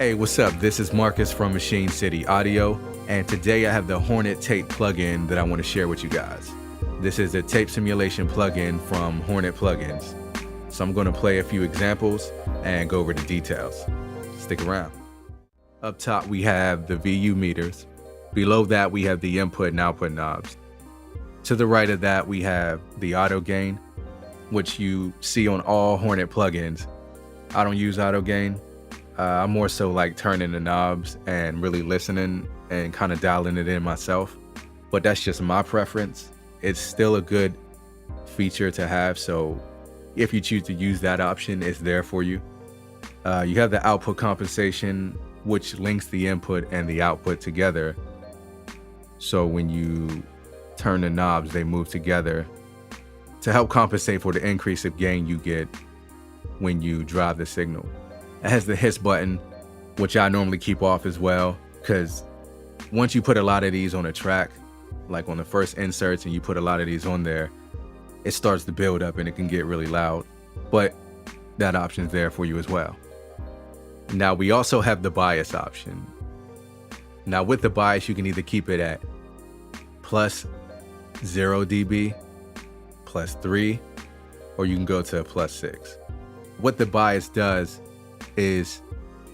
Hey, what's up? This is Marcus from Machine City Audio, and today I have the HoRNet Tape plugin that I want to share with you guys. This is a tape simulation plugin from HoRNet Plugins. So I'm going to play a few examples and go over the details. Stick around. Up top, we have the VU meters. Below that, we have the input and output knobs. To the right of that, we have the auto gain, which you see on all HoRNet plugins. I don't use auto gain. I'm more so like turning the knobs and really listening and kind of dialing it in myself. But that's just my preference. It's still a good feature to have. So if you choose to use that option, it's there for you. You have the output compensation, which links the input and the output together. So when you turn the knobs, they move together to help compensate for the increase of gain you get when you drive the signal. It has the hiss button, which I normally keep off as well, because once you put a lot of these on a track, like on the first inserts, and you put a lot of these on there, it starts to build up and it can get really loud. But that option's there for you as well. Now we also have the bias option. Now with the bias, you can either keep it at plus 0 dB, plus 3, or you can go to plus 6. What the bias does is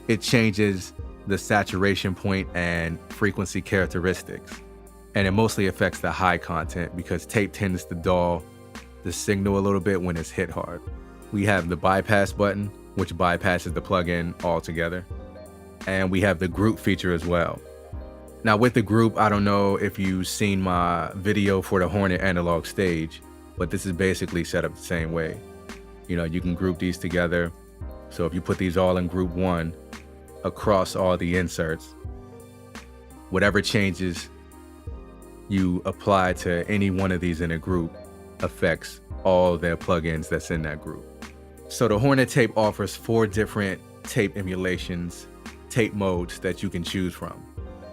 it changes the saturation point and frequency characteristics, and it mostly affects the high content because tape tends to dull the signal a little bit when it's hit hard. We have the bypass button, which bypasses the plugin altogether, and we have the group feature as well. Now with the group, I don't know if you've seen my video for the HoRNet analog stage, but this is basically set up the same way. You can group these together. So if you put these all in group 1 across all the inserts, whatever changes you apply to any one of these in a group affects all the plugins that's in that group. So the HoRNet tape offers 4 different tape emulations, tape modes that you can choose from.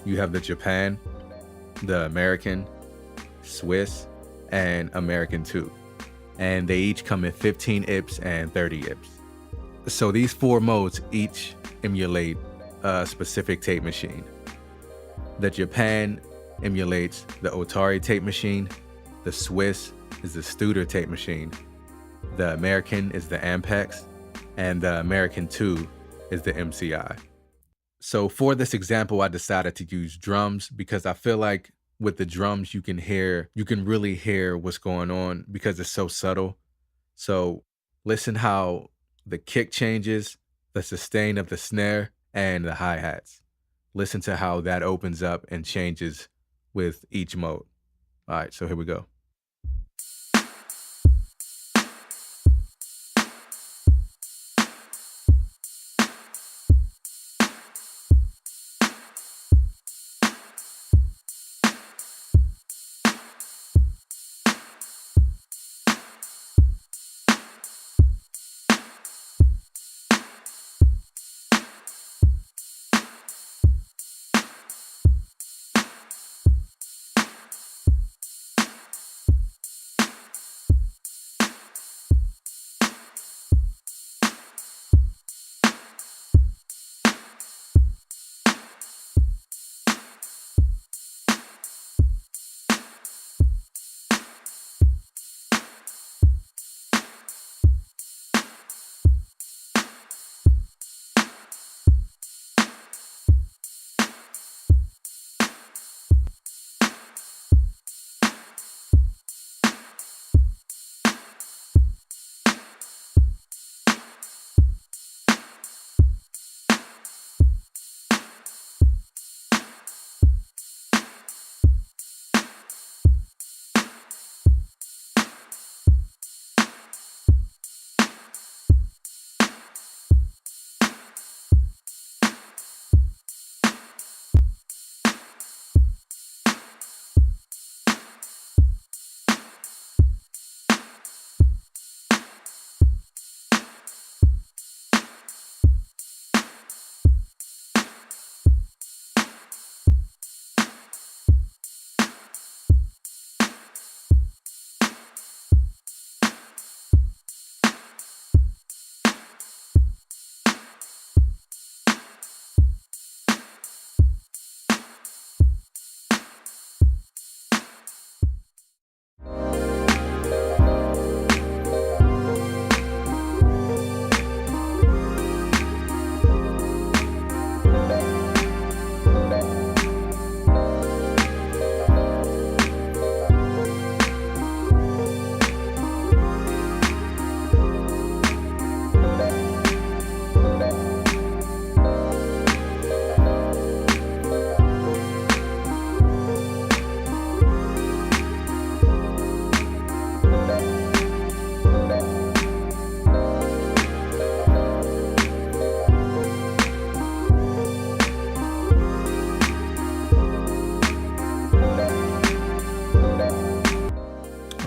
You have the Japan, the American, Swiss, and American 2. And they each come in 15 IPS and 30 IPS. So these 4 modes each emulate a specific tape machine. The Japan emulates the Otari tape machine. The Swiss is the Studer tape machine. The American is the AMPEX. And the American 2 is the MCI. So for this example, I decided to use drums because I feel like with the drums, you can really hear what's going on because it's so subtle. So listen how the kick changes, the sustain of the snare, and the hi-hats. Listen to how that opens up and changes with each mode. All right, so here we go.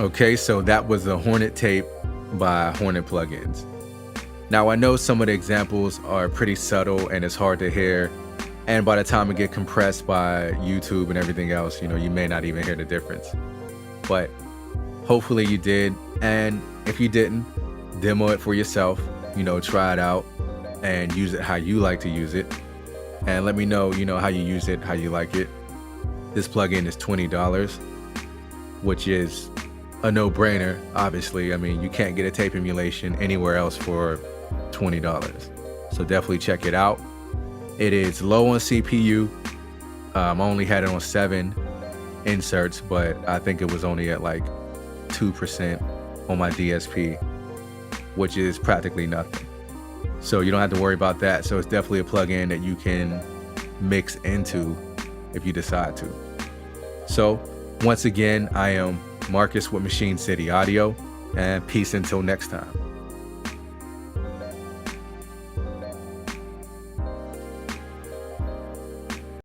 Okay, so that was the HoRNet tape by HoRNet Plugins. Now I know some of the examples are pretty subtle and it's hard to hear, and by the time it get compressed by YouTube and everything else, you may not even hear the difference. But hopefully you did, and if you didn't, demo it for yourself, try it out and use it how you like to use it, and let me know, how you use it, how you like it. This plugin is $20, which is a no-brainer, obviously. I mean, you can't get a tape emulation anywhere else for $20. So definitely check it out. It is low on CPU. I only had it on 7 inserts, but I think it was only at like 2% on my DSP, which is practically nothing. So you don't have to worry about that. So it's definitely a plugin that you can mix into if you decide to. So once again, I am Marcus with Machine City Audio, and peace until next time.